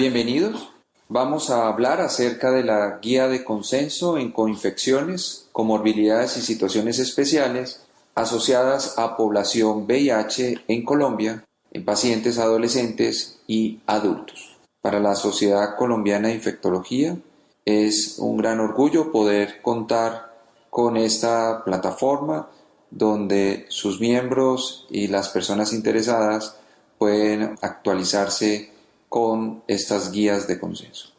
Bienvenidos. Vamos a hablar acerca de la guía de consenso en coinfecciones, comorbilidades y situaciones especiales asociadas a población VIH en Colombia, en pacientes adolescentes y adultos. Para la Sociedad Colombiana de Infectología es un gran orgullo poder contar con esta plataforma donde sus miembros y las personas interesadas pueden actualizarse con estas guías de consenso.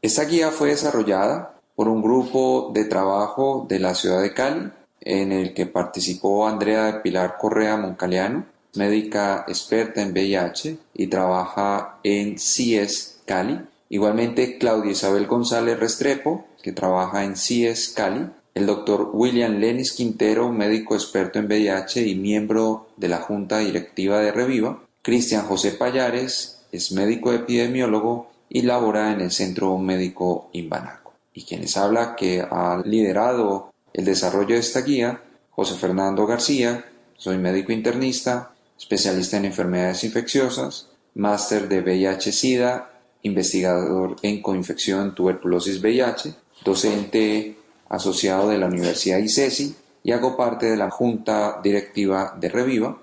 Esta guía fue desarrollada por un grupo de trabajo de la ciudad de Cali, en el que participó Andrea de Pilar Correa Moncaliano, médica experta en VIH y trabaja en CIES Cali. Igualmente Claudia Isabel González Restrepo, que trabaja en CIES Cali. El doctor William Lenis Quintero, médico experto en VIH y miembro de la Junta Directiva de Reviva. Cristian José Payares es médico epidemiólogo y labora en el Centro Médico Imbanaco. Y quien les habla, que ha liderado el desarrollo de esta guía, José Fernando García. Soy médico internista, especialista en enfermedades infecciosas, máster de VIH-Sida, investigador en coinfección tuberculosis VIH, docente asociado de la Universidad ICESI y hago parte de la Junta Directiva de Reviva.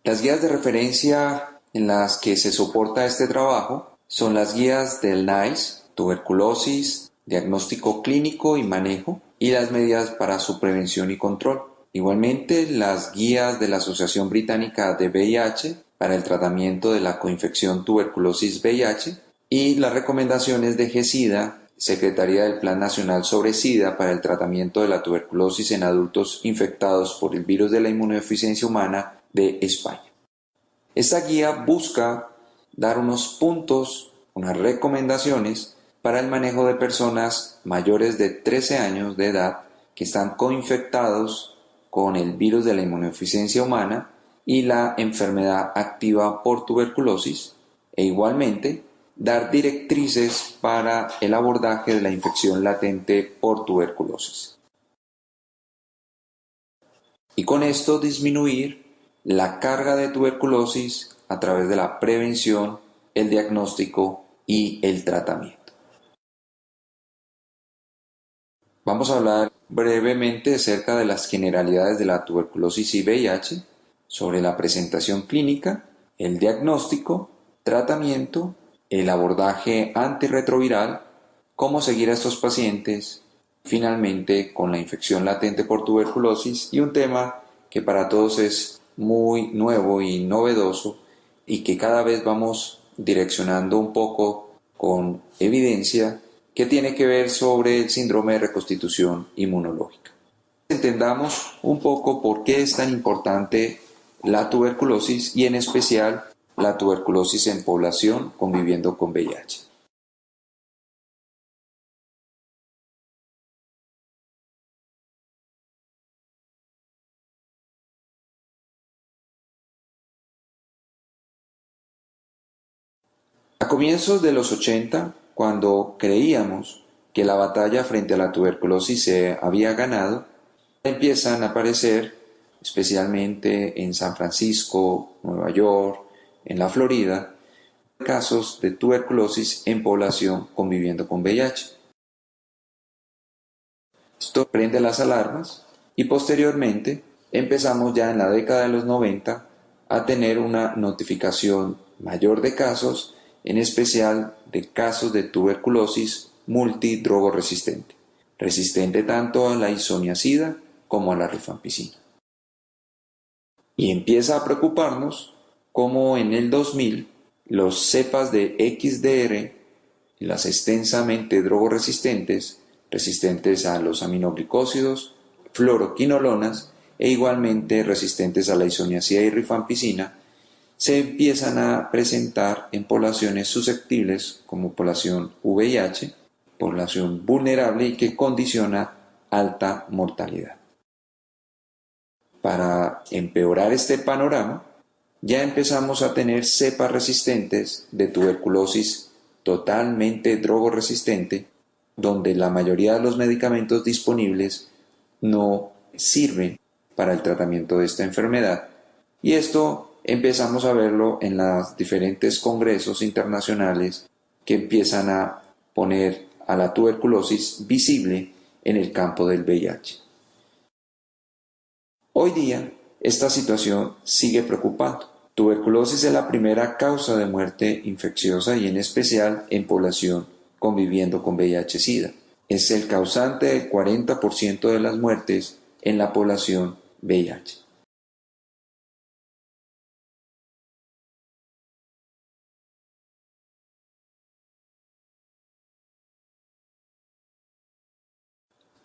Las guías de referencia en las que se soporta este trabajo son las guías del NICE, tuberculosis, diagnóstico clínico y manejo, y las medidas para su prevención y control. Igualmente, las guías de la Asociación Británica de VIH para el tratamiento de la coinfección tuberculosis VIH y las recomendaciones de GESIDA, Secretaría del Plan Nacional sobre SIDA para el tratamiento de la tuberculosis en adultos infectados por el virus de la inmunodeficiencia humana de España. Esta guía busca dar unos puntos, unas recomendaciones para el manejo de personas mayores de 13 años de edad que están coinfectados con el virus de la inmunodeficiencia humana y la enfermedad activa por tuberculosis, e igualmente dar directrices para el abordaje de la infección latente por tuberculosis. Y con esto disminuir la carga de tuberculosis a través de la prevención, el diagnóstico y el tratamiento. Vamos a hablar brevemente acerca de las generalidades de la tuberculosis y VIH, sobre la presentación clínica, el diagnóstico, tratamiento, el abordaje antirretroviral, cómo seguir a estos pacientes, finalmente con la infección latente por tuberculosis y un tema que para todos es muy nuevo y novedoso y que cada vez vamos direccionando un poco con evidencia, que tiene que ver sobre el síndrome de reconstitución inmunológica. Entendamos un poco por qué es tan importante la tuberculosis y en especial la tuberculosis en población conviviendo con VIH. A comienzos de los 80, cuando creíamos que la batalla frente a la tuberculosis se había ganado, empiezan a aparecer, especialmente en San Francisco, Nueva York, en la Florida, casos de tuberculosis en población conviviendo con VIH. Esto prende las alarmas y posteriormente empezamos ya en la década de los 90 a tener una notificación mayor de casos, en especial de casos de tuberculosis multidrogoresistente, resistente tanto a la isoniazida como a la rifampicina. Y empieza a preocuparnos cómo en el 2000 los cepas de XDR, las extensamente drogoresistentes, resistentes a los aminoglicósidos, fluoroquinolonas e igualmente resistentes a la isoniazida y rifampicina, se empiezan a presentar en poblaciones susceptibles como población VIH, población vulnerable y que condiciona alta mortalidad. Para empeorar este panorama, ya empezamos a tener cepas resistentes de tuberculosis totalmente drogoresistente donde la mayoría de los medicamentos disponibles no sirven para el tratamiento de esta enfermedad. Y esto empezamos a verlo en los diferentes congresos internacionales que empiezan a poner a la tuberculosis visible en el campo del VIH. Hoy día, esta situación sigue preocupando. Tuberculosis es la primera causa de muerte infecciosa y en especial en población conviviendo con VIH-Sida. Es el causante del 40% de las muertes en la población VIH.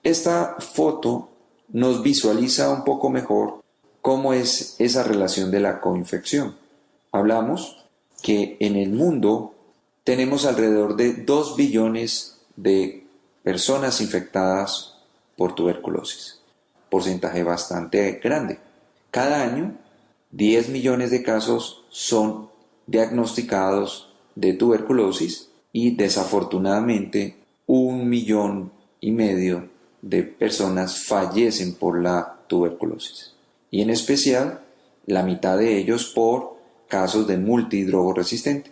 Esta foto nos visualiza un poco mejor cómo es esa relación de la coinfección. Hablamos que en el mundo tenemos alrededor de 2 billones de personas infectadas por tuberculosis, porcentaje bastante grande. Cada año, 10 millones de casos son diagnosticados de tuberculosis y desafortunadamente 1,5 millones de personas fallecen por la tuberculosis. Y en especial, la mitad de ellos por casos de multidrogoresistente.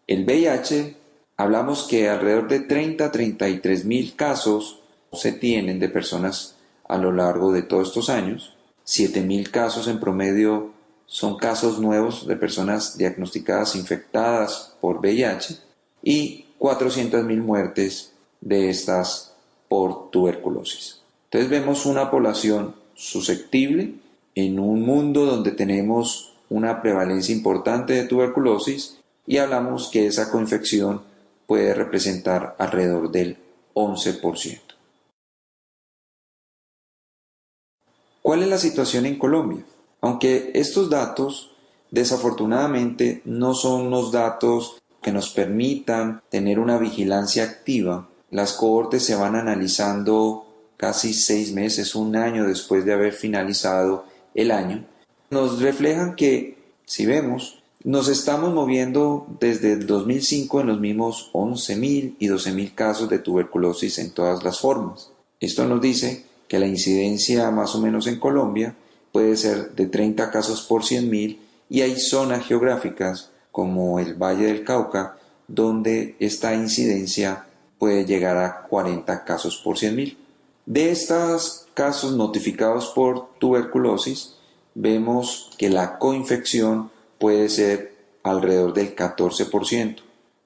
El VIH, hablamos que alrededor de 30 a 33 mil casos se tienen de personas a lo largo de todos estos años. 7,000 casos en promedio son casos nuevos de personas diagnosticadas infectadas por VIH y 400,000 muertes de estas por tuberculosis. Entonces vemos una población susceptible en un mundo donde tenemos una prevalencia importante de tuberculosis y hablamos que esa coinfección puede representar alrededor del 11%. ¿Cuál es la situación en Colombia? Aunque estos datos desafortunadamente no son los datos que nos permitan tener una vigilancia activa, las cohortes se van analizando casi 6 meses, un año después de haber finalizado el año, nos reflejan que, si vemos, nos estamos moviendo desde el 2005 en los mismos 11,000 y 12,000 casos de tuberculosis en todas las formas. Esto nos dice que la incidencia más o menos en Colombia puede ser de 30 casos por 100,000 y hay zonas geográficas como el Valle del Cauca donde esta incidencia puede llegar a 40 casos por 100,000. De estos casos notificados por tuberculosis, vemos que la coinfección puede ser alrededor del 14%,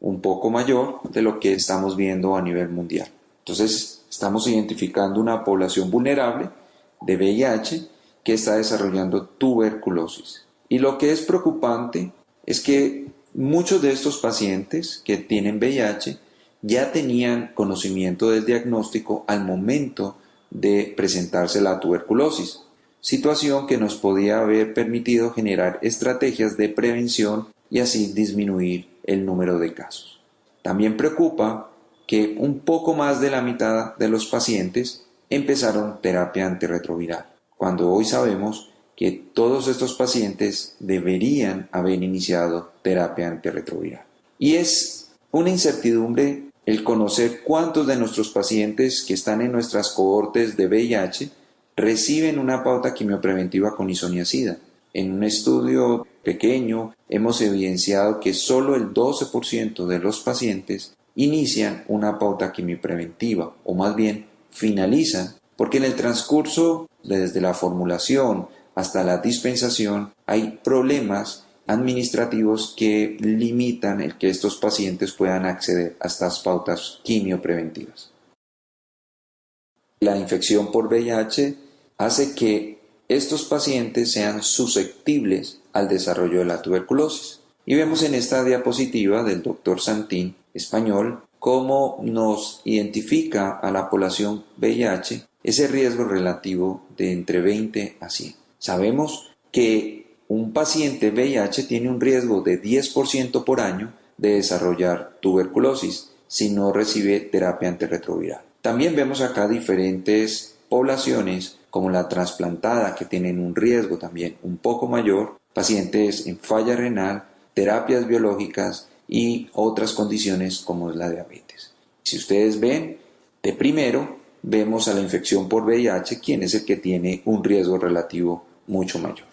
un poco mayor de lo que estamos viendo a nivel mundial. Entonces, estamos identificando una población vulnerable de VIH que está desarrollando tuberculosis. Y lo que es preocupante es que muchos de estos pacientes que tienen VIH ya tenían conocimiento del diagnóstico al momento de presentarse la tuberculosis, situación que nos podía haber permitido generar estrategias de prevención y así disminuir el número de casos. También preocupa que un poco más de la mitad de los pacientes empezaron terapia antirretroviral, cuando hoy sabemos que todos estos pacientes deberían haber iniciado terapia antirretroviral. Y es una incertidumbre el conocer cuántos de nuestros pacientes que están en nuestras cohortes de VIH reciben una pauta quimiopreventiva con isoniazida. En un estudio pequeño hemos evidenciado que solo el 12% de los pacientes inician una pauta quimiopreventiva, o más bien finalizan, porque en el transcurso desde la formulación hasta la dispensación hay problemas administrativos que limitan el que estos pacientes puedan acceder a estas pautas quimiopreventivas. La infección por VIH hace que estos pacientes sean susceptibles al desarrollo de la tuberculosis. Y vemos en esta diapositiva del doctor Santín, español, cómo nos identifica a la población VIH ese riesgo relativo de entre 20 a 100. Sabemos que un paciente VIH tiene un riesgo de 10% por año de desarrollar tuberculosis si no recibe terapia antirretroviral. También vemos acá diferentes poblaciones como la trasplantada que tienen un riesgo también un poco mayor, pacientes en falla renal, terapias biológicas y otras condiciones como es la diabetes. Si ustedes ven, de primero vemos a la infección por VIH, quien es el que tiene un riesgo relativo mucho mayor.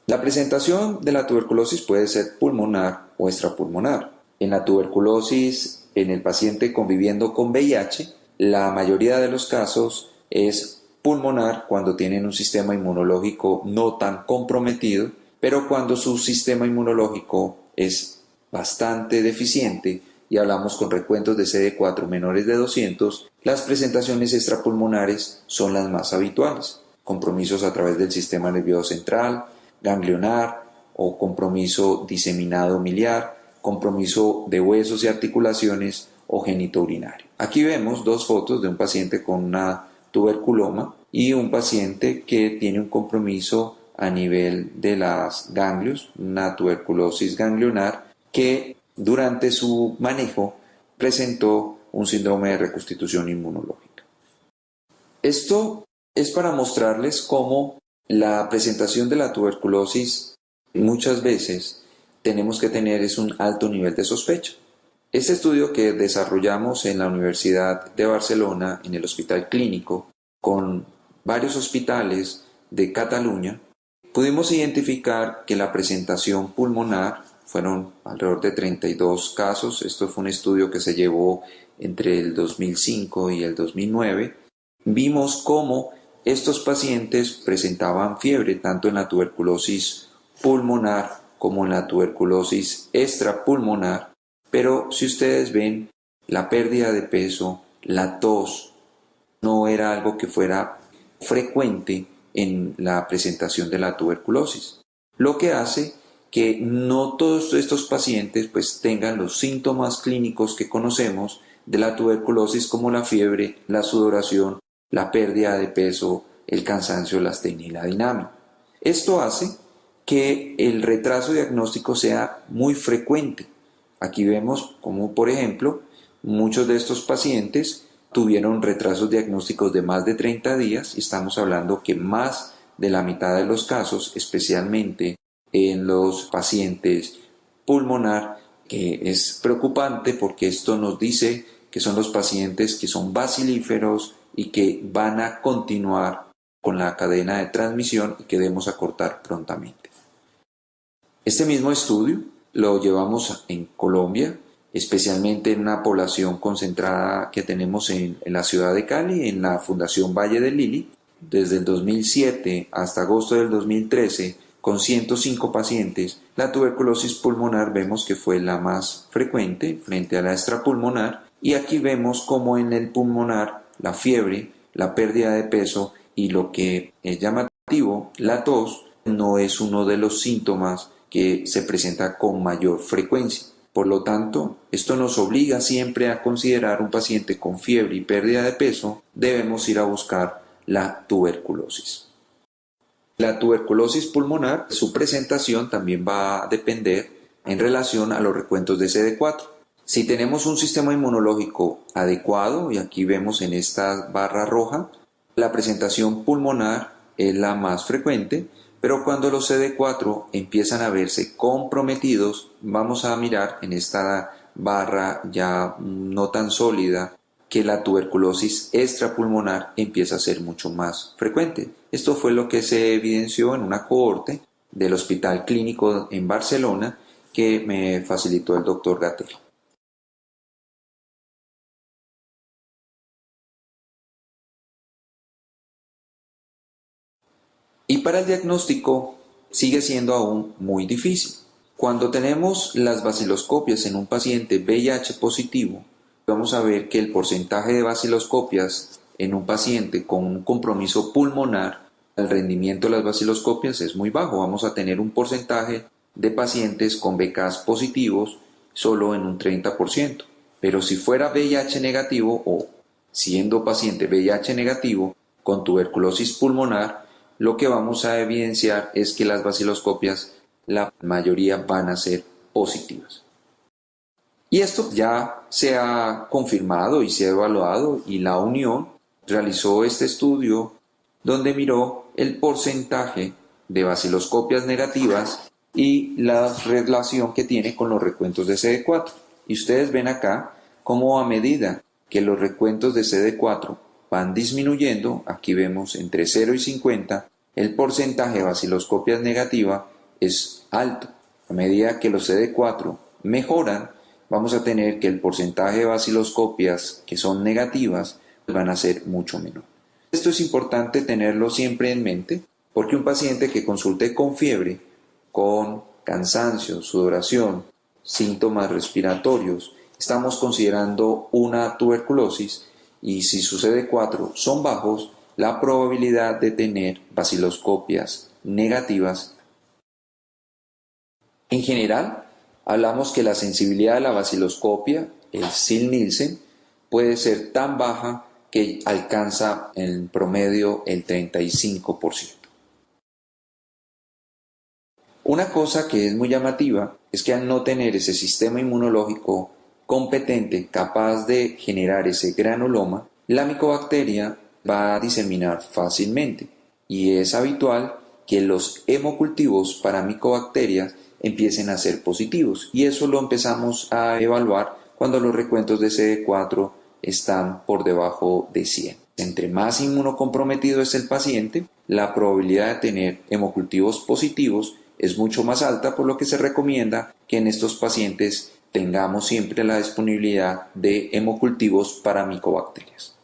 La presentación de la tuberculosis puede ser pulmonar o extrapulmonar. En la tuberculosis, en el paciente conviviendo con VIH, la mayoría de los casos es pulmonar cuando tienen un sistema inmunológico no tan comprometido, pero cuando su sistema inmunológico es bastante deficiente y hablamos con recuentos de CD4 menores de 200, las presentaciones extrapulmonares son las más habituales. Compromisos a través del sistema nervioso central, ganglionar o compromiso diseminado miliar, compromiso de huesos y articulaciones o genitourinario. Aquí vemos dos fotos de un paciente con una tuberculoma y un paciente que tiene un compromiso a nivel de las ganglios, una tuberculosis ganglionar que durante su manejo presentó un síndrome de reconstitución inmunológica. Esto es para mostrarles cómo la presentación de la tuberculosis muchas veces tenemos que tener es un alto nivel de sospecha. Este estudio que desarrollamos en la Universidad de Barcelona, en el Hospital Clínico, con varios hospitales de Cataluña, pudimos identificar que la presentación pulmonar fueron alrededor de 32 casos. Esto fue un estudio que se llevó entre el 2005 y el 2009. Vimos cómo estos pacientes presentaban fiebre tanto en la tuberculosis pulmonar como en la tuberculosis extrapulmonar, pero si ustedes ven, la pérdida de peso, la tos, no era algo que fuera frecuente en la presentación de la tuberculosis, lo que hace que no todos estos pacientes pues tengan los síntomas clínicos que conocemos de la tuberculosis como la fiebre, la sudoración, la pérdida de peso, el cansancio, la astenia y la dinamia. Esto hace que el retraso diagnóstico sea muy frecuente. Aquí vemos como, por ejemplo, muchos de estos pacientes tuvieron retrasos diagnósticos de más de 30 días y estamos hablando que más de la mitad de los casos, especialmente en los pacientes pulmonar, que es preocupante porque esto nos dice que son los pacientes que son bacilíferos y que van a continuar con la cadena de transmisión y que debemos acortar prontamente. Este mismo estudio lo llevamos en Colombia, especialmente en una población concentrada que tenemos en la ciudad de Cali, en la Fundación Valle del Lili, desde el 2007 hasta agosto del 2013, con 105 pacientes. La tuberculosis pulmonar vemos que fue la más frecuente frente a la extrapulmonar, y aquí vemos como en el pulmonar la fiebre, la pérdida de peso y lo que es llamativo, la tos, no es uno de los síntomas que se presenta con mayor frecuencia. Por lo tanto, esto nos obliga siempre a considerar un paciente con fiebre y pérdida de peso, debemos ir a buscar la tuberculosis. La tuberculosis pulmonar, su presentación también va a depender en relación a los recuentos de CD4. Si tenemos un sistema inmunológico adecuado, y aquí vemos en esta barra roja, la presentación pulmonar es la más frecuente, pero cuando los CD4 empiezan a verse comprometidos, vamos a mirar en esta barra ya no tan sólida que la tuberculosis extrapulmonar empieza a ser mucho más frecuente. Esto fue lo que se evidenció en una cohorte del Hospital Clínico en Barcelona que me facilitó el doctor Gatell. Y para el diagnóstico sigue siendo aún muy difícil. Cuando tenemos las baciloscopias en un paciente VIH positivo, vamos a ver que el porcentaje de baciloscopias en un paciente con un compromiso pulmonar, el rendimiento de las baciloscopias es muy bajo. Vamos a tener un porcentaje de pacientes con BCAS positivos solo en un 30%. Pero si fuera VIH negativo o siendo paciente VIH negativo con tuberculosis pulmonar, lo que vamos a evidenciar es que las baciloscopias, la mayoría van a ser positivas. Y esto ya se ha confirmado y se ha evaluado, y la Unión realizó este estudio donde miró el porcentaje de baciloscopias negativas y la relación que tiene con los recuentos de CD4. Y ustedes ven acá cómo a medida que los recuentos de CD4 van disminuyendo, aquí vemos entre 0 y 50, el porcentaje de baciloscopias negativa es alto. A medida que los CD4 mejoran, vamos a tener que el porcentaje de baciloscopias que son negativas van a ser mucho menor. Esto es importante tenerlo siempre en mente, porque un paciente que consulte con fiebre, con cansancio, sudoración, síntomas respiratorios, estamos considerando una tuberculosis y si sus CD4 son bajos, la probabilidad de tener baciloscopias negativas. En general, hablamos que la sensibilidad de la baciloscopia, el SIL-Nielsen, puede ser tan baja que alcanza en promedio el 35%. Una cosa que es muy llamativa es que al no tener ese sistema inmunológico competente, capaz de generar ese granuloma, la micobacteria va a diseminar fácilmente y es habitual que los hemocultivos para micobacterias empiecen a ser positivos y eso lo empezamos a evaluar cuando los recuentos de CD4 están por debajo de 100. Entre más inmunocomprometido es el paciente, la probabilidad de tener hemocultivos positivos es mucho más alta, por lo que se recomienda que en estos pacientes tengamos siempre la disponibilidad de hemocultivos para micobacterias.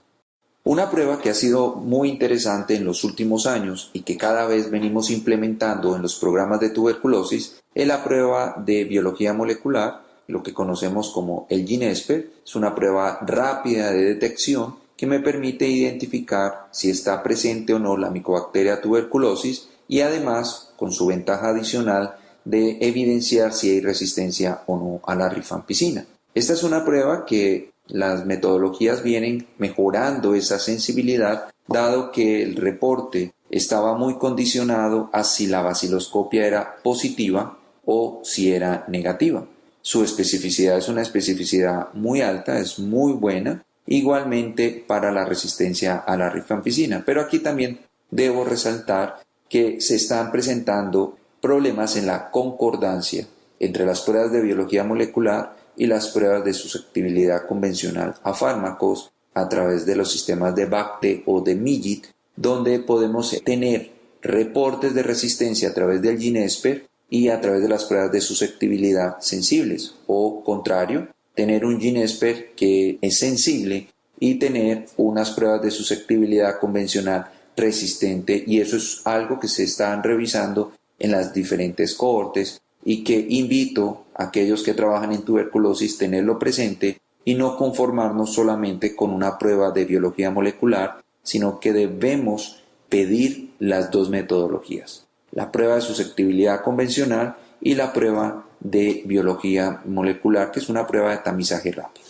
Una prueba que ha sido muy interesante en los últimos años y que cada vez venimos implementando en los programas de tuberculosis es la prueba de biología molecular, lo que conocemos como el GeneSper. Es una prueba rápida de detección que me permite identificar si está presente o no la micobacteria tuberculosis y además con su ventaja adicional de evidenciar si hay resistencia o no a la rifampicina. Esta es una prueba que las metodologías vienen mejorando esa sensibilidad, dado que el reporte estaba muy condicionado a si la baciloscopia era positiva o si era negativa. Su especificidad es una especificidad muy alta, es muy buena, igualmente para la resistencia a la rifampicina. Pero aquí también debo resaltar que se están presentando problemas en la concordancia entre las pruebas de biología molecular y las pruebas de susceptibilidad convencional a fármacos a través de los sistemas de BACTE o de MIGIT, donde podemos tener reportes de resistencia a través del GeneSper y a través de las pruebas de susceptibilidad sensibles, o contrario, tener un GeneSper que es sensible y tener unas pruebas de susceptibilidad convencional resistente, y eso es algo que se están revisando en las diferentes cohortes y que invito a aquellos que trabajan en tuberculosis tenerlo presente y no conformarnos solamente con una prueba de biología molecular, sino que debemos pedir las dos metodologías, la prueba de susceptibilidad convencional y la prueba de biología molecular, que es una prueba de tamizaje rápido.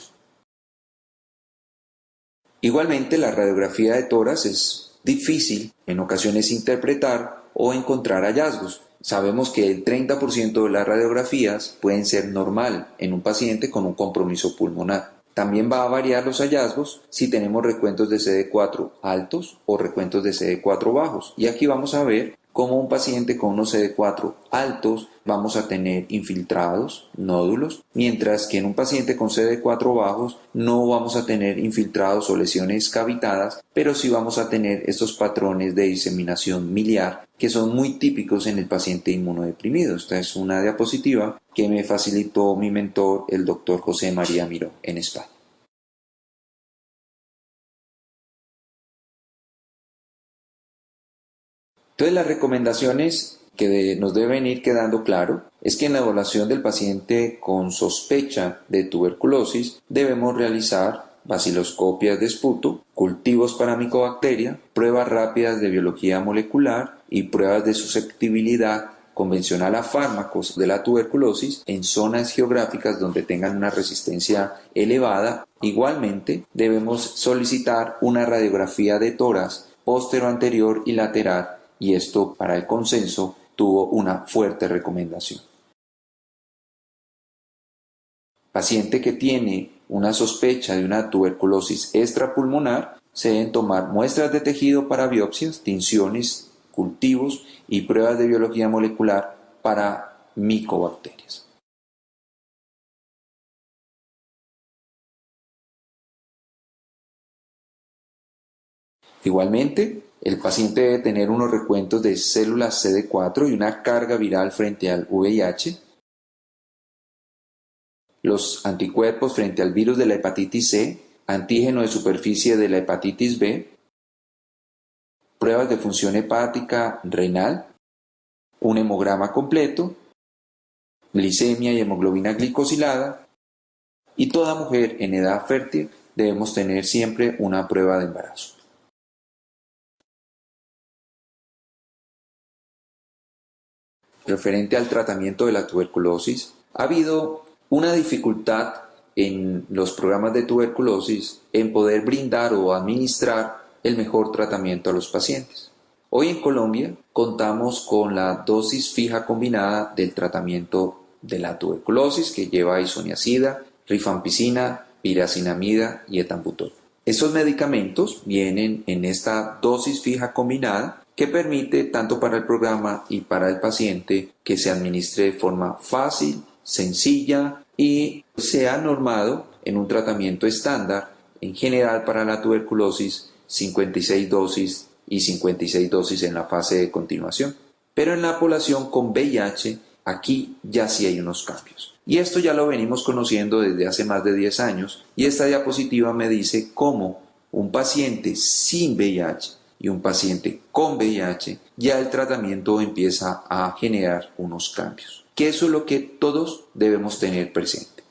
Igualmente, la radiografía de tórax es difícil en ocasiones interpretar o encontrar hallazgos. Sabemos que el 30% de las radiografías pueden ser normal en un paciente con un compromiso pulmonar. También va a variar los hallazgos si tenemos recuentos de CD4 altos o recuentos de CD4 bajos. Y aquí vamos a ver cómo un paciente con unos CD4 altos vamos a tener infiltrados, nódulos, mientras que en un paciente con CD4 bajos no vamos a tener infiltrados o lesiones cavitadas, pero sí vamos a tener estos patrones de diseminación miliar que son muy típicos en el paciente inmunodeprimido. Esta es una diapositiva que me facilitó mi mentor, el doctor José María Miró, en España. Entonces, las recomendaciones que nos deben ir quedando claro es que en la evaluación del paciente con sospecha de tuberculosis debemos realizar baciloscopias de esputo, cultivos para micobacteria, pruebas rápidas de biología molecular y pruebas de susceptibilidad convencional a fármacos de la tuberculosis en zonas geográficas donde tengan una resistencia elevada. Igualmente, debemos solicitar una radiografía de tórax postero-anterior y lateral, y esto para el consenso tuvo una fuerte recomendación. Paciente que tiene una sospecha de una tuberculosis extrapulmonar, se deben tomar muestras de tejido para biopsias, tinciones, cultivos y pruebas de biología molecular para micobacterias. Igualmente, el paciente debe tener unos recuentos de células CD4 y una carga viral frente al VIH, los anticuerpos frente al virus de la hepatitis C, antígeno de superficie de la hepatitis B, pruebas de función hepática renal, un hemograma completo, glicemia y hemoglobina glicosilada, y toda mujer en edad fértil debemos tener siempre una prueba de embarazo. Referente al tratamiento de la tuberculosis, ha habido una dificultad en los programas de tuberculosis en poder brindar o administrar el mejor tratamiento a los pacientes. Hoy en Colombia contamos con la dosis fija combinada del tratamiento de la tuberculosis que lleva isoniazida, rifampicina, pirazinamida y etambutol. Estos medicamentos vienen en esta dosis fija combinada que permite tanto para el programa y para el paciente que se administre de forma fácil, sencilla y se ha normado en un tratamiento estándar en general para la tuberculosis 56 dosis y 56 dosis en la fase de continuación. Pero en la población con VIH aquí ya sí hay unos cambios. Y esto ya lo venimos conociendo desde hace más de 10 años y esta diapositiva me dice cómo un paciente sin VIH y un paciente con VIH, ya el tratamiento empieza a generar unos cambios. Que eso es lo que todos debemos tener presente.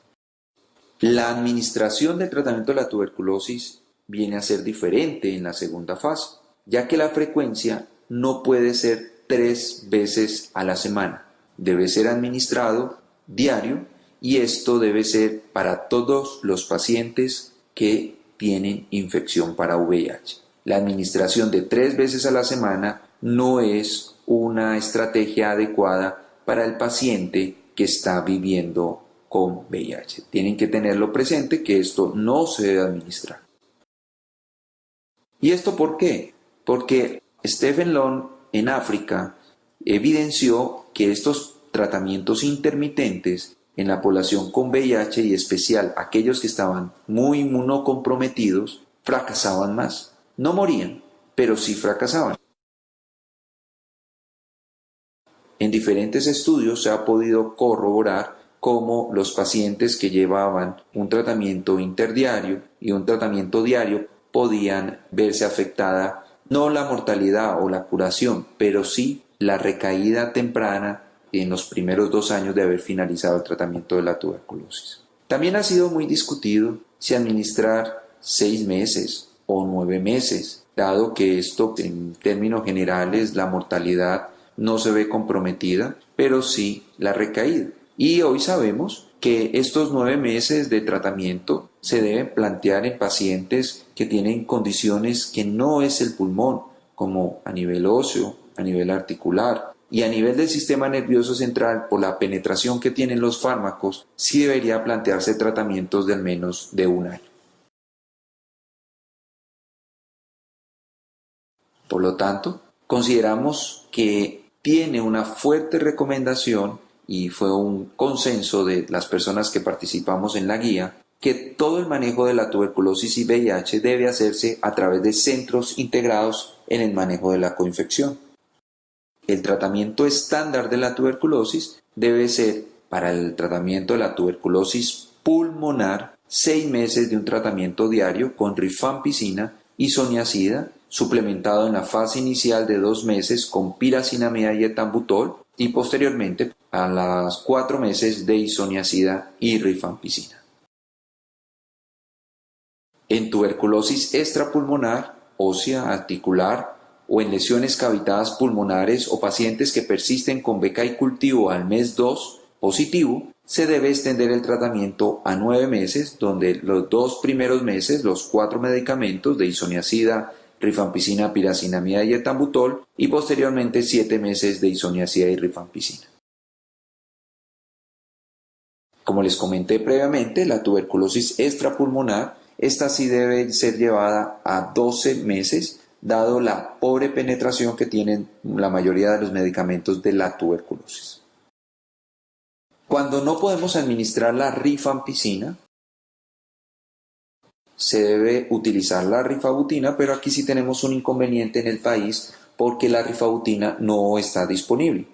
La administración del tratamiento de la tuberculosis viene a ser diferente en la segunda fase, ya que la frecuencia no puede ser 3 veces a la semana. Debe ser administrado diario y esto debe ser para todos los pacientes que tienen infección para VIH. La administración de 3 veces a la semana no es una estrategia adecuada para el paciente que está viviendo con VIH. Tienen que tenerlo presente que esto no se debe administrar. ¿Y esto por qué? Porque Stephen Long en África evidenció que estos tratamientos intermitentes en la población con VIH y especial aquellos que estaban muy inmunocomprometidos fracasaban más. No morían, pero sí fracasaban. En diferentes estudios se ha podido corroborar cómo los pacientes que llevaban un tratamiento interdiario y un tratamiento diario podían verse afectada no la mortalidad o la curación, pero sí la recaída temprana en los primeros 2 años de haber finalizado el tratamiento de la tuberculosis. También ha sido muy discutido si administrar 6 meses o 9 meses, dado que esto en términos generales la mortalidad no se ve comprometida, pero sí la recaída. Y hoy sabemos que estos 9 meses de tratamiento se deben plantear en pacientes que tienen condiciones que no es el pulmón, como a nivel óseo, a nivel articular y a nivel del sistema nervioso central. Por la penetración que tienen los fármacos, sí debería plantearse tratamientos de al menos de 1 año. Por lo tanto, consideramos que tiene una fuerte recomendación y fue un consenso de las personas que participamos en la guía que todo el manejo de la tuberculosis y VIH debe hacerse a través de centros integrados en el manejo de la coinfección. El tratamiento estándar de la tuberculosis debe ser para el tratamiento de la tuberculosis pulmonar 6 meses de un tratamiento diario con rifampicina, isoniazida, suplementado en la fase inicial de 2 meses con pirazinamida y etambutol y posteriormente a los 4 meses de isoniazida y rifampicina. En tuberculosis extrapulmonar, ósea, articular o en lesiones cavitadas pulmonares o pacientes que persisten con BK cultivo al mes 2 positivo, se debe extender el tratamiento a 9 meses, donde los 2 primeros meses los 4 medicamentos de isoniazida, rifampicina, pirazinamida y etambutol y posteriormente 7 meses de isoniazida y rifampicina. Como les comenté previamente, la tuberculosis extrapulmonar, esta sí debe ser llevada a 12 meses, dado la pobre penetración que tienen la mayoría de los medicamentos de la tuberculosis. Cuando no podemos administrar la rifampicina, se debe utilizar la rifabutina, pero aquí sí tenemos un inconveniente en el país porque la rifabutina no está disponible.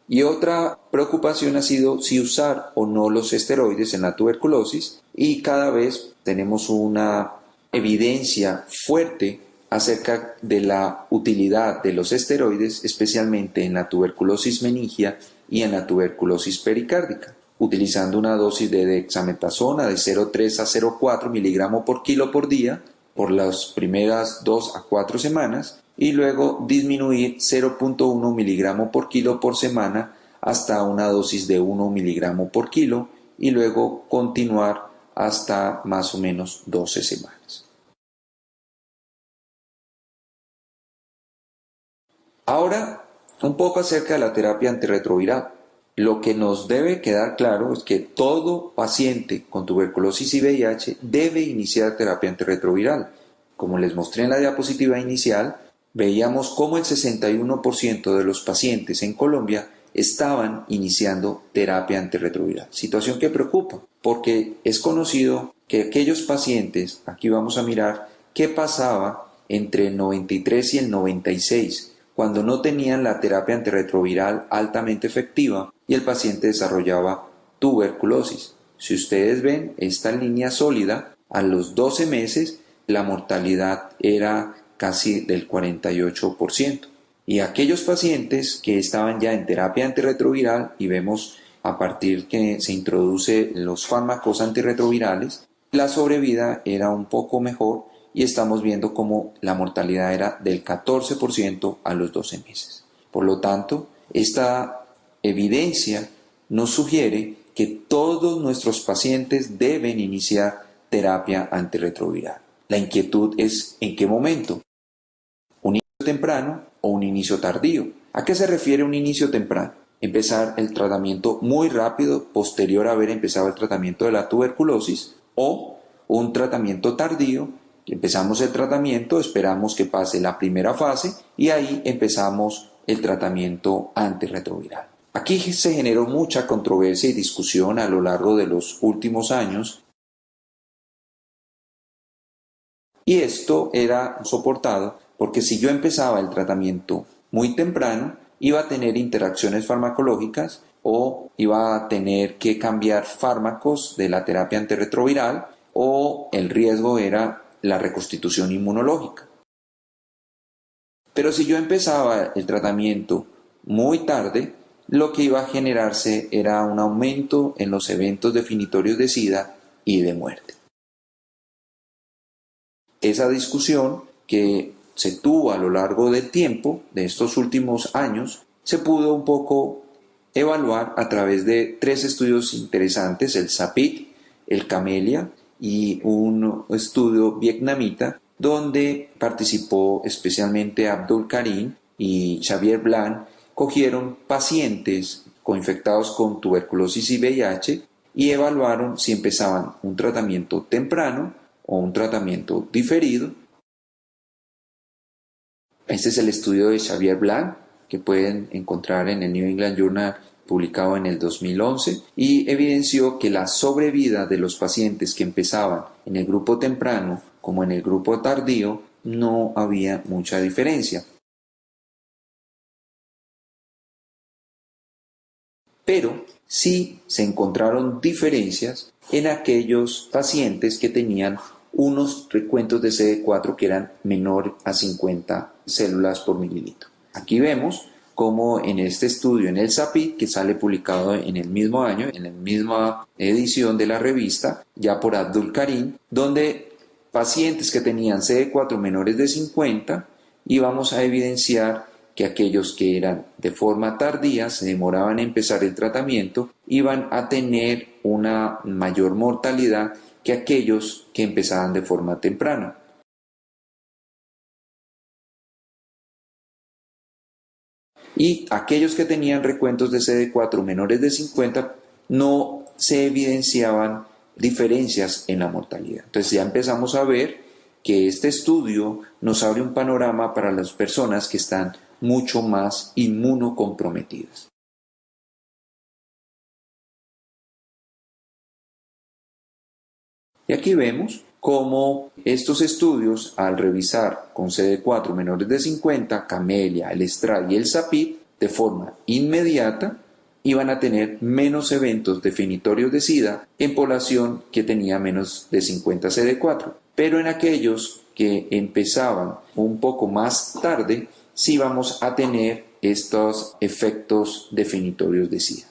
Y otra preocupación ha sido si usar o no los esteroides en la tuberculosis, y cada vez tenemos una evidencia fuerte acerca de la utilidad de los esteroides, especialmente en la tuberculosis meningia y en la tuberculosis pericárdica, utilizando una dosis de dexametasona de 0,3 a 0,4 miligramos por kilo por día por las primeras 2 a 4 semanas y luego disminuir 0,1 miligramos por kilo por semana hasta una dosis de 1 miligramo por kilo y luego continuar hasta más o menos 12 semanas. Ahora, un poco acerca de la terapia antirretroviral. Lo que nos debe quedar claro es que todo paciente con tuberculosis y VIH debe iniciar terapia antirretroviral. Como les mostré en la diapositiva inicial, veíamos cómo el 61% de los pacientes en Colombia estaban iniciando terapia antirretroviral. Situación que preocupa, porque es conocido que aquellos pacientes, aquí vamos a mirar qué pasaba entre el 93 y el 96, cuando no tenían la terapia antirretroviral altamente efectiva y el paciente desarrollaba tuberculosis. Si ustedes ven esta línea sólida, a los 12 meses la mortalidad era casi del 48%. Y aquellos pacientes que estaban ya en terapia antirretroviral, y vemos a partir que se introduce los fármacos antirretrovirales, la sobrevida era un poco mejor y estamos viendo cómo la mortalidad era del 14% a los 12 meses. Por lo tanto, esta evidencia nos sugiere que todos nuestros pacientes deben iniciar terapia antirretroviral. La inquietud es ¿en qué momento? ¿Un inicio temprano o un inicio tardío? ¿A qué se refiere un inicio temprano? Empezar el tratamiento muy rápido posterior a haber empezado el tratamiento de la tuberculosis, o un tratamiento tardío. Empezamos el tratamiento, esperamos que pase la primera fase y ahí empezamos el tratamiento antirretroviral. Aquí se generó mucha controversia y discusión a lo largo de los últimos años, y esto era soportado porque si yo empezaba el tratamiento muy temprano, iba a tener interacciones farmacológicas o iba a tener que cambiar fármacos de la terapia antirretroviral, o el riesgo era la reconstitución inmunológica. Pero si yo empezaba el tratamiento muy tarde, lo que iba a generarse era un aumento en los eventos definitorios de SIDA y de muerte. Esa discusión que se tuvo a lo largo del tiempo, de estos últimos años, se pudo un poco evaluar a través de 3 estudios interesantes, el SAPIC, el Camellia y un estudio vietnamita donde participó especialmente Abdul Karim y Xavier Blanc. Cogieron pacientes infectados con tuberculosis y VIH y evaluaron si empezaban un tratamiento temprano o un tratamiento diferido. Este es el estudio de Xavier Blanc, que pueden encontrar en el New England Journal, publicado en el 2011, y evidenció que la sobrevida de los pacientes que empezaban en el grupo temprano como en el grupo tardío no había mucha diferencia. Pero sí se encontraron diferencias en aquellos pacientes que tenían unos recuentos de CD4 que eran menor a 50 células por mililitro. Aquí vemos cómo en este estudio, en el SAPIC, que sale publicado en el mismo año, en la misma edición de la revista, ya por Abdul Karim, donde pacientes que tenían CD4 menores de 50, íbamos a evidenciar que aquellos que eran de forma tardía, se demoraban en empezar el tratamiento, iban a tener una mayor mortalidad que aquellos que empezaban de forma temprana. Y aquellos que tenían recuentos de CD4 menores de 50 no se evidenciaban diferencias en la mortalidad. Entonces ya empezamos a ver que este estudio nos abre un panorama para las personas que están mucho más inmunocomprometidas. Y aquí vemos cómo estos estudios, al revisar con CD4 menores de 50, Camellia, el Estrad y el Sapid, de forma inmediata, iban a tener menos eventos definitorios de SIDA en población que tenía menos de 50 CD4. Pero en aquellos que empezaban un poco más tarde, sí vamos a tener estos efectos definitorios de SIDA.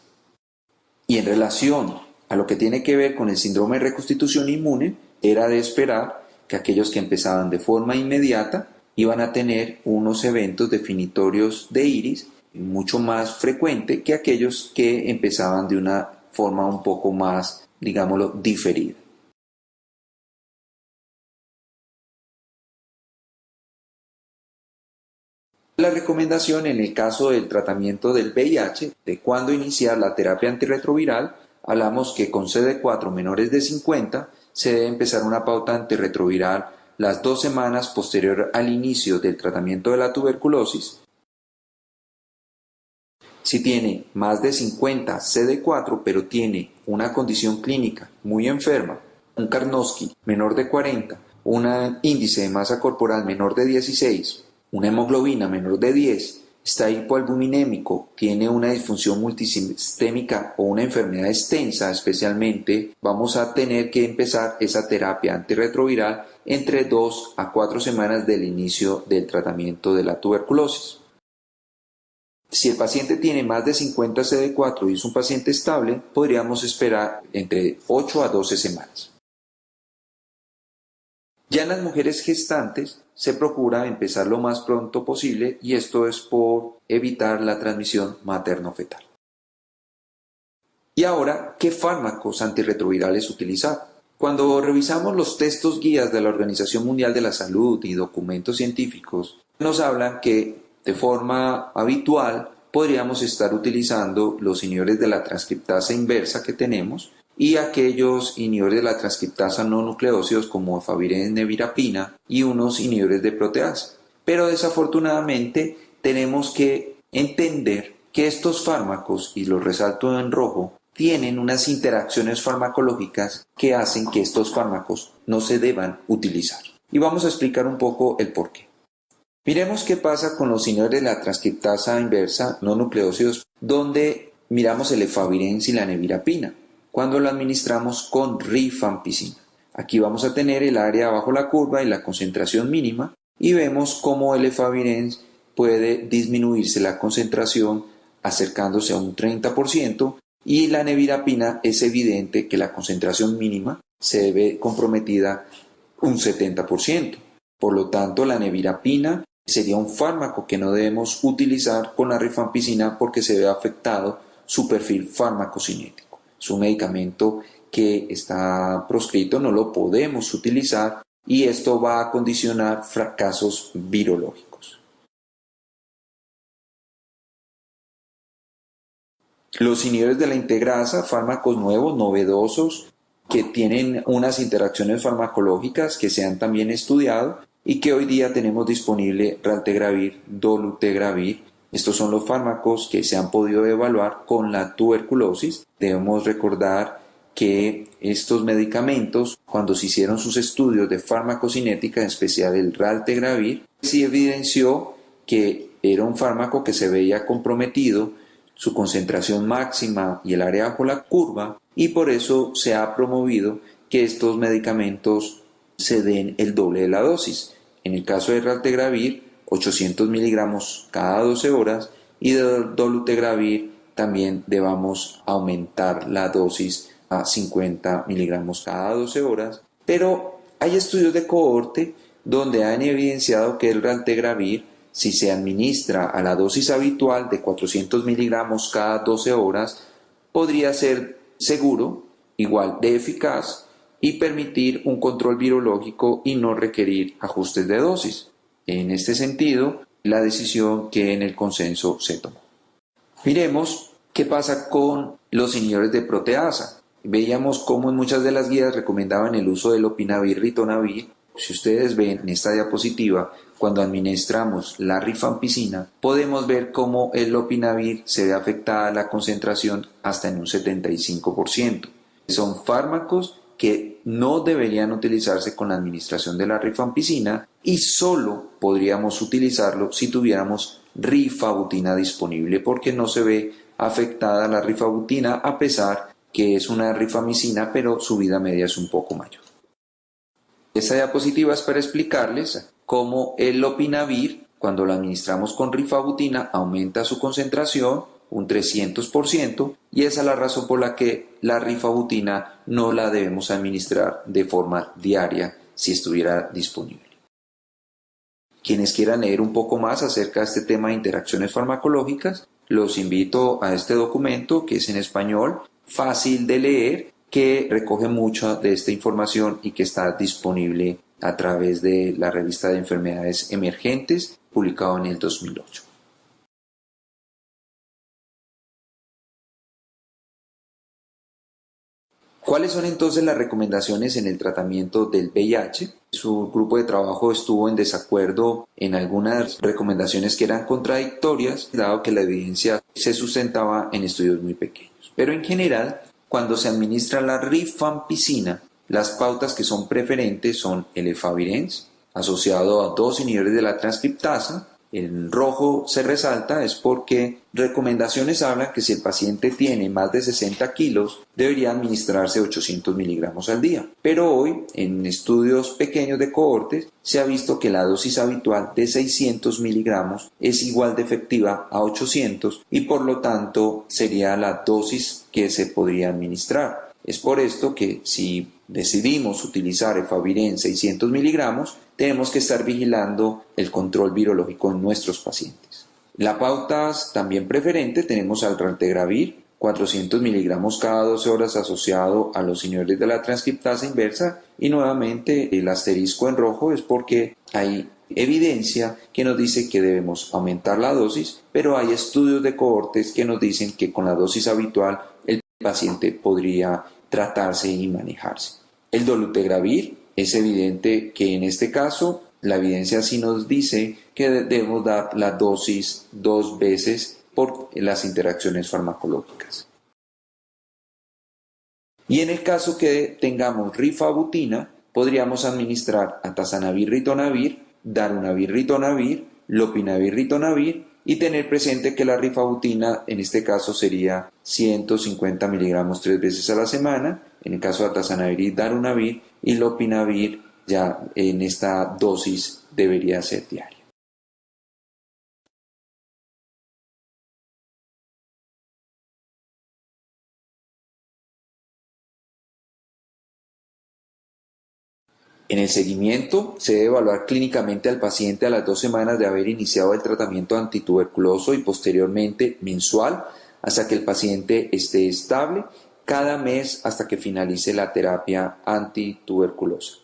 Y en relación a lo que tiene que ver con el síndrome de reconstitución inmune, era de esperar que aquellos que empezaban de forma inmediata iban a tener unos eventos definitorios de iris mucho más frecuente que aquellos que empezaban de una forma un poco más, digámoslo, diferida. La recomendación en el caso del tratamiento del VIH, de cuándo iniciar la terapia antirretroviral, hablamos que con CD4 menores de 50 se debe empezar una pauta antirretroviral las 2 semanas posterior al inicio del tratamiento de la tuberculosis. Si tiene más de 50 CD4 pero tiene una condición clínica muy enferma, un Karnofsky menor de 40, un índice de masa corporal menor de 16, una hemoglobina menor de 10, está hipoalbuminémico, tiene una disfunción multisistémica o una enfermedad extensa especialmente, vamos a tener que empezar esa terapia antirretroviral entre 2 a 4 semanas del inicio del tratamiento de la tuberculosis. Si el paciente tiene más de 50 CD4 y es un paciente estable, podríamos esperar entre 8 a 12 semanas. Ya en las mujeres gestantes se procura empezar lo más pronto posible y esto es por evitar la transmisión materno-fetal. Y ahora, ¿qué fármacos antirretrovirales utilizar? Cuando revisamos los textos guías de la Organización Mundial de la Salud y documentos científicos, nos hablan que de forma habitual podríamos estar utilizando los inhibidores de la transcriptasa inversa que tenemos y aquellos inhibidores de la transcriptasa no nucleósidos como efavirenz, nevirapina y unos inhibidores de proteasa. Pero desafortunadamente tenemos que entender que estos fármacos, y los resalto en rojo, tienen unas interacciones farmacológicas que hacen que estos fármacos no se deban utilizar. Y vamos a explicar un poco el porqué. Miremos qué pasa con los inhibidores de la transcriptasa inversa no nucleósidos, donde miramos el efavirenz y la nevirapina, cuando lo administramos con rifampicina. Aquí vamos a tener el área bajo la curva y la concentración mínima, y vemos cómo el efavirenz puede disminuirse la concentración acercándose a un 30%, y la nevirapina es evidente que la concentración mínima se ve comprometida un 70%. Por lo tanto, la nevirapina sería un fármaco que no debemos utilizar con la rifampicina porque se ve afectado su perfil farmacocinético. Es un medicamento que está proscrito, no lo podemos utilizar y esto va a condicionar fracasos virológicos. Los inhibidores de la integrasa, fármacos nuevos, novedosos, que tienen unas interacciones farmacológicas que se han también estudiado y que hoy día tenemos disponible raltegravir, dolutegravir. Estos son los fármacos que se han podido evaluar con la tuberculosis. Debemos recordar que estos medicamentos, cuando se hicieron sus estudios de farmacocinética, en especial el raltegravir, se evidenció que era un fármaco que se veía comprometido su concentración máxima y el área bajo la curva, y por eso se ha promovido que estos medicamentos se den el doble de la dosis. En el caso de raltegravir, 800 miligramos cada 12 horas, y de dolutegravir también debamos aumentar la dosis a 50 miligramos cada 12 horas, pero hay estudios de cohorte donde han evidenciado que el raltegravir, si se administra a la dosis habitual de 400 miligramos cada 12 horas, podría ser seguro, igual de eficaz, y permitir un control virológico y no requerir ajustes de dosis. En este sentido, la decisión que en el consenso se tomó. Miremos qué pasa con los inhibidores de proteasa. Veíamos cómo en muchas de las guías recomendaban el uso del lopinavir, ritonavir. Si ustedes ven en esta diapositiva, cuando administramos la rifampicina, podemos ver cómo el lopinavir se ve afectada la concentración hasta en un 75%. Son fármacos que no deberían utilizarse con la administración de la rifampicina y solo podríamos utilizarlo si tuviéramos rifabutina disponible, porque no se ve afectada la rifabutina a pesar que es una rifamicina, pero su vida media es un poco mayor. Esta diapositiva es para explicarles cómo el lopinavir, cuando lo administramos con rifabutina, aumenta su concentración un 300%, y esa es la razón por la que la rifabutina no la debemos administrar de forma diaria si estuviera disponible. Quienes quieran leer un poco más acerca de este tema de interacciones farmacológicas, los invito a este documento que es en español, fácil de leer, que recoge mucha de esta información y que está disponible a través de la revista de enfermedades emergentes, publicado en el 2008. ¿Cuáles son entonces las recomendaciones en el tratamiento del VIH? Su grupo de trabajo estuvo en desacuerdo en algunas recomendaciones que eran contradictorias, dado que la evidencia se sustentaba en estudios muy pequeños. Pero en general, cuando se administra la rifampicina, las pautas que son preferentes son el efavirenz, asociado a 2 inhibidores de la transcriptasa. En rojo se resalta es porque recomendaciones hablan que si el paciente tiene más de 60 kilos debería administrarse 800 miligramos al día. Pero hoy, en estudios pequeños de cohortes, se ha visto que la dosis habitual de 600 miligramos es igual de efectiva a 800 y por lo tanto sería la dosis que se podría administrar. Es por esto que si decidimos utilizar efavirenz 600 miligramos, tenemos que estar vigilando el control virológico en nuestros pacientes. La pauta también preferente tenemos al raltegravir, 400 miligramos cada 12 horas asociado a los inhibidores de la transcriptasa inversa, y nuevamente el asterisco en rojo es porque hay evidencia que nos dice que debemos aumentar la dosis, pero hay estudios de cohortes que nos dicen que con la dosis habitual el paciente podría tratarse y manejarse. El dolutegravir, es evidente que en este caso la evidencia sí nos dice que debemos dar la dosis 2 veces por las interacciones farmacológicas. Y en el caso que tengamos rifabutina, podríamos administrar atazanavir-ritonavir, darunavir-ritonavir, lopinavir-ritonavir, y tener presente que la rifabutina en este caso sería 150 miligramos 3 veces a la semana, en el caso de atazanavir y darunavir, y lopinavir ya en esta dosis debería ser diaria. En el seguimiento, se debe evaluar clínicamente al paciente a las 2 semanas de haber iniciado el tratamiento antituberculoso y posteriormente mensual hasta que el paciente esté estable, cada mes hasta que finalice la terapia antituberculosa.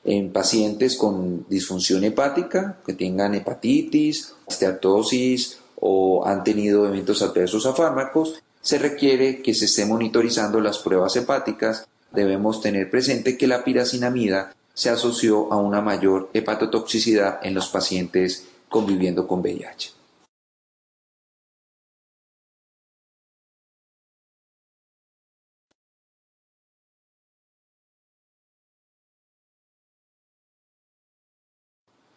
En pacientes con disfunción hepática, que tengan hepatitis, esteatosis o han tenido eventos adversos a fármacos, se requiere que se esté monitorizando las pruebas hepáticas. Debemos tener presente que la piracinamida se asoció a una mayor hepatotoxicidad en los pacientes conviviendo con VIH.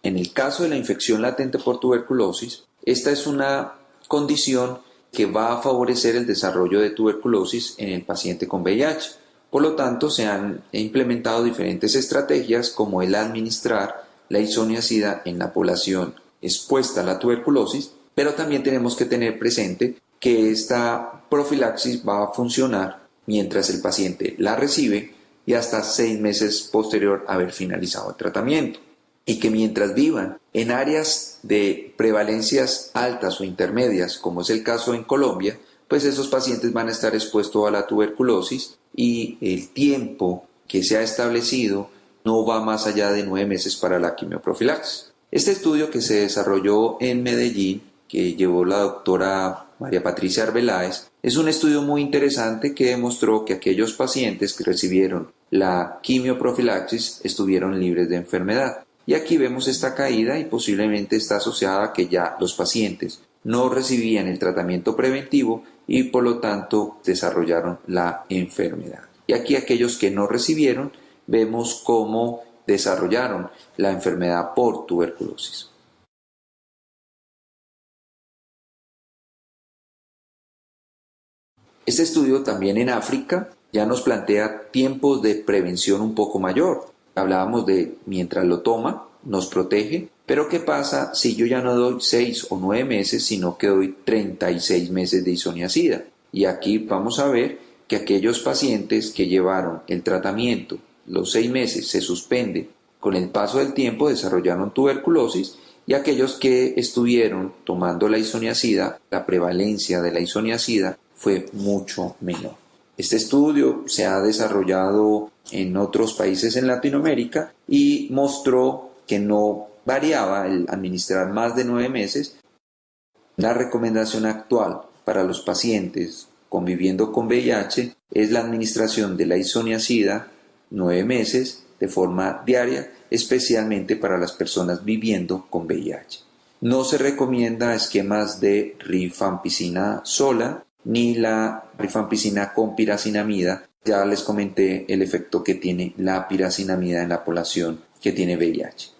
En el caso de la infección latente por tuberculosis, esta es una condición que va a favorecer el desarrollo de tuberculosis en el paciente con VIH. Por lo tanto, se han implementado diferentes estrategias como el administrar la isoniazida en la población expuesta a la tuberculosis, pero también tenemos que tener presente que esta profilaxis va a funcionar mientras el paciente la recibe y hasta 6 meses posterior a haber finalizado el tratamiento, y que mientras vivan en áreas de prevalencias altas o intermedias, como es el caso en Colombia, pues esos pacientes van a estar expuestos a la tuberculosis y el tiempo que se ha establecido no va más allá de 9 meses para la quimioprofilaxis. Este estudio que se desarrolló en Medellín, que llevó la doctora María Patricia Arbeláez, es un estudio muy interesante que demostró que aquellos pacientes que recibieron la quimioprofilaxis estuvieron libres de enfermedad. Y aquí vemos esta caída y posiblemente está asociada a que ya los pacientes no recibían el tratamiento preventivo y por lo tanto desarrollaron la enfermedad. Y aquí aquellos que no recibieron, vemos cómo desarrollaron la enfermedad por tuberculosis. Este estudio también en África ya nos plantea tiempos de prevención un poco mayor. Hablábamos de mientras lo toma, nos protege, pero ¿qué pasa si yo ya no doy 6 o 9 meses, sino que doy 36 meses de isoniazida? Y aquí vamos a ver que aquellos pacientes que llevaron el tratamiento, los 6 meses se suspende, con el paso del tiempo desarrollaron tuberculosis, y aquellos que estuvieron tomando la isoniazida, la prevalencia de la isoniazida fue mucho menor. Este estudio se ha desarrollado en otros países en Latinoamérica y mostró que no variaba el administrar más de 9 meses. La recomendación actual para los pacientes conviviendo con VIH es la administración de la isoniazida 9 meses de forma diaria, especialmente para las personas viviendo con VIH. No se recomienda esquemas de rifampicina sola ni la rifampicina con piracinamida. Ya les comenté el efecto que tiene la piracinamida en la población que tiene VIH.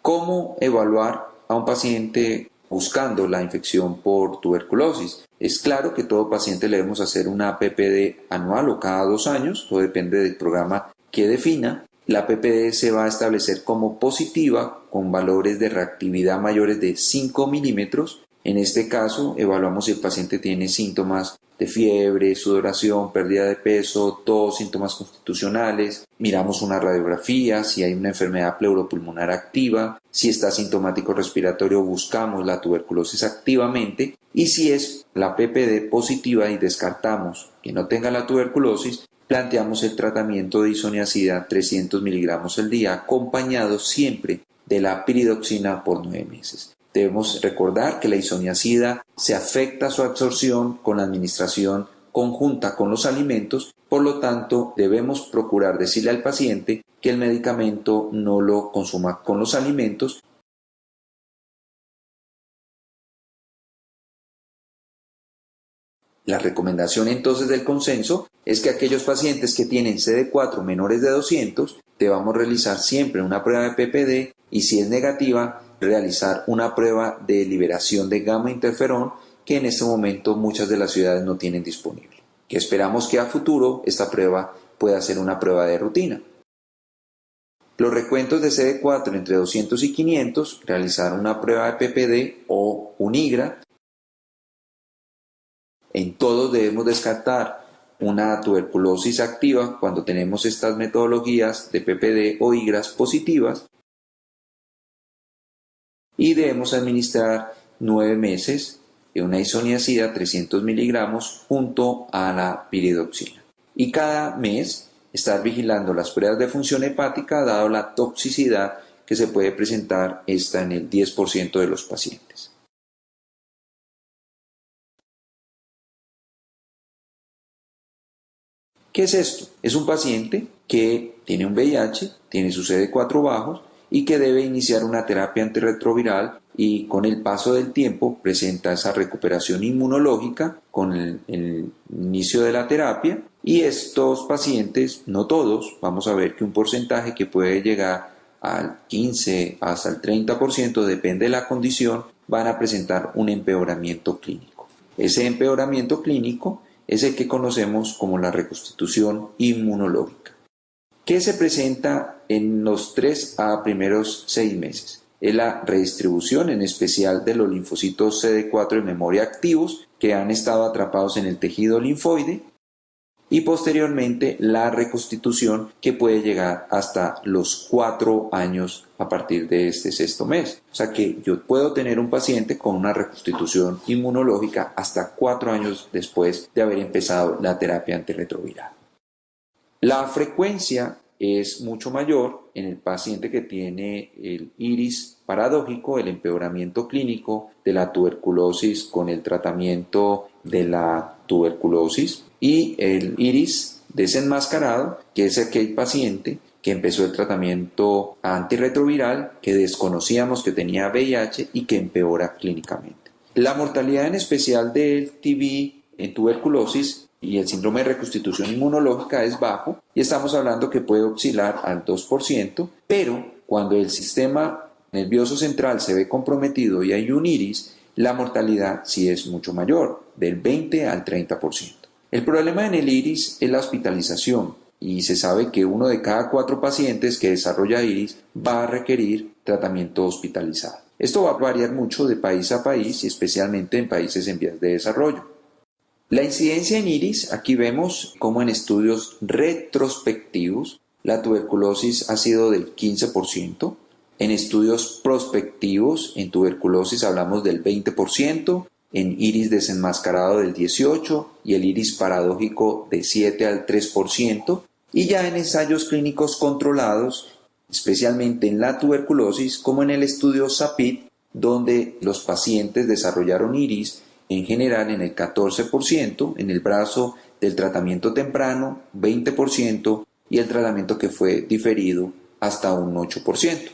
¿Cómo evaluar a un paciente buscando la infección por tuberculosis? Es claro que todo paciente le debemos hacer una PPD anual o cada 2 años, todo depende del programa que defina. La PPD se va a establecer como positiva con valores de reactividad mayores de 5 milímetros. En este caso, evaluamos si el paciente tiene síntomas de fiebre, sudoración, pérdida de peso, tos, síntomas constitucionales. Miramos una radiografía, si hay una enfermedad pleuropulmonar activa, si está sintomático respiratorio, buscamos la tuberculosis activamente, y si es la PPD positiva y descartamos que no tenga la tuberculosis, planteamos el tratamiento de isoniazida 300 miligramos al día, acompañado siempre de la piridoxina por 9 meses. Debemos recordar que la isoniazida se afecta su absorción con la administración conjunta con los alimentos, por lo tanto debemos procurar decirle al paciente que el medicamento no lo consuma con los alimentos. La recomendación entonces del consenso es que aquellos pacientes que tienen CD4 menores de 200 debamos realizar siempre una prueba de PPD y, si es negativa, realizar una prueba de liberación de gamma interferón, que en este momento muchas de las ciudades no tienen disponible. Que esperamos que a futuro esta prueba pueda ser una prueba de rutina. Los recuentos de CD4 entre 200 y 500, realizar una prueba de PPD o un IGRA. En todos debemos descartar una tuberculosis activa cuando tenemos estas metodologías de PPD o IGRAs positivas, y debemos administrar 9 meses de una isoniazida 300 miligramos junto a la piridoxina. Y cada mes estar vigilando las pruebas de función hepática, dado la toxicidad que se puede presentar esta en el 10% de los pacientes. ¿Qué es esto? Es un paciente que tiene un VIH, tiene su CD4 bajos y que debe iniciar una terapia antirretroviral, y con el paso del tiempo presenta esa recuperación inmunológica con el inicio de la terapia. Y estos pacientes, no todos, vamos a ver que un porcentaje que puede llegar al 15 hasta el 30%, depende de la condición, van a presentar un empeoramiento clínico. Ese empeoramiento clínico es el que conocemos como la reconstitución inmunológica. ¿Qué se presenta en los 3 a primeros 6 meses? Es la redistribución, en especial de los linfocitos CD4 de memoria activos que han estado atrapados en el tejido linfoide, y posteriormente la reconstitución, que puede llegar hasta los 4 años a partir de este 6º mes. O sea que yo puedo tener un paciente con una reconstitución inmunológica hasta 4 años después de haber empezado la terapia antirretroviral. La frecuencia es mucho mayor en el paciente que tiene el iris paradójico, el empeoramiento clínico de la tuberculosis con el tratamiento de la tuberculosis, y el iris desenmascarado, que es aquel paciente que empezó el tratamiento antirretroviral, que desconocíamos que tenía VIH y que empeora clínicamente. La mortalidad en especial del TB en tuberculosis y el síndrome de reconstitución inmunológica es bajo y estamos hablando que puede oscilar al 2%, pero cuando el sistema nervioso central se ve comprometido y hay un iris, la mortalidad sí es mucho mayor, del 20 al 30%. El problema en el iris es la hospitalización y se sabe que 1 de cada 4 pacientes que desarrolla iris va a requerir tratamiento hospitalizado. Esto va a variar mucho de país a país y especialmente en países en vías de desarrollo. La incidencia en iris, aquí vemos como en estudios retrospectivos la tuberculosis ha sido del 15%, en estudios prospectivos en tuberculosis hablamos del 20%, en iris desenmascarado del 18% y el iris paradójico de 7 al 3%, y ya en ensayos clínicos controlados, especialmente en la tuberculosis, como en el estudio SAPIT, donde los pacientes desarrollaron iris en general en el 14%, en el brazo del tratamiento temprano 20% y el tratamiento que fue diferido hasta un 8%.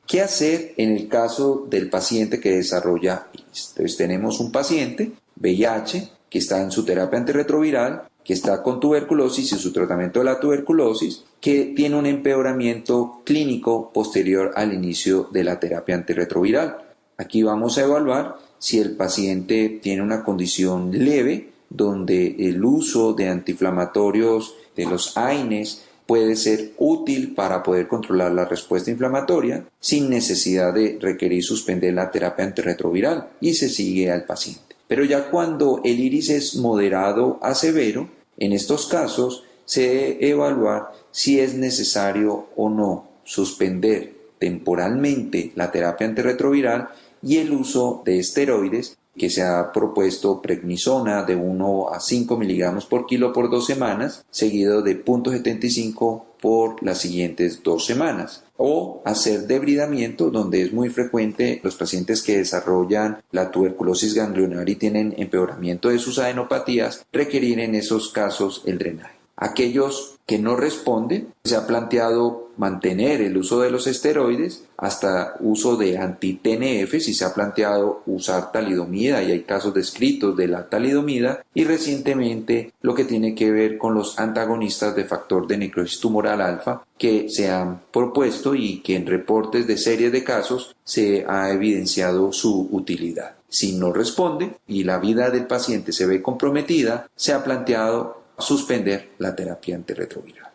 ¿Qué hacer en el caso del paciente que desarrolla iris? Entonces tenemos un paciente VIH que está en su terapia antirretroviral, que está con tuberculosis y su tratamiento de la tuberculosis, que tiene un empeoramiento clínico posterior al inicio de la terapia antirretroviral. Aquí vamos a evaluar si el paciente tiene una condición leve, donde el uso de antiinflamatorios de los AINES puede ser útil para poder controlar la respuesta inflamatoria sin necesidad de requerir suspender la terapia antirretroviral y se sigue al paciente. Pero ya cuando el iris es moderado a severo, en estos casos se debe evaluar si es necesario o no suspender temporalmente la terapia antirretroviral y el uso de esteroides, que se ha propuesto prednisona de 1 a 5 miligramos por kilo por 2 semanas, seguido de 0.75 por las siguientes 2 semanas. O hacer debridamiento, donde es muy frecuente los pacientes que desarrollan la tuberculosis ganglionar y tienen empeoramiento de sus adenopatías, requerir en esos casos el drenaje. Aquellos que no responden, se ha planteado mantener el uso de los esteroides hasta uso de anti-TNF, si se ha planteado usar talidomida y hay casos descritos de la talidomida, y recientemente lo que tiene que ver con los antagonistas de factor de necrosis tumoral alfa que se han propuesto y que en reportes de series de casos se ha evidenciado su utilidad. Si no responde y la vida del paciente se ve comprometida, se ha planteado suspender la terapia antirretroviral.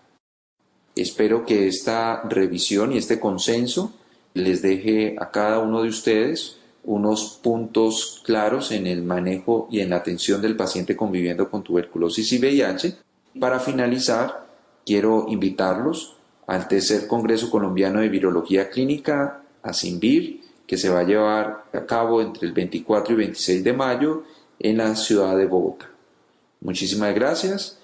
Espero que esta revisión y este consenso les deje a cada uno de ustedes unos puntos claros en el manejo y en la atención del paciente conviviendo con tuberculosis y VIH. Para finalizar, quiero invitarlos al tercer Congreso Colombiano de Virología Clínica, ASINVIR, que se va a llevar a cabo entre el 24 y 26 de mayo en la ciudad de Bogotá. Muchísimas gracias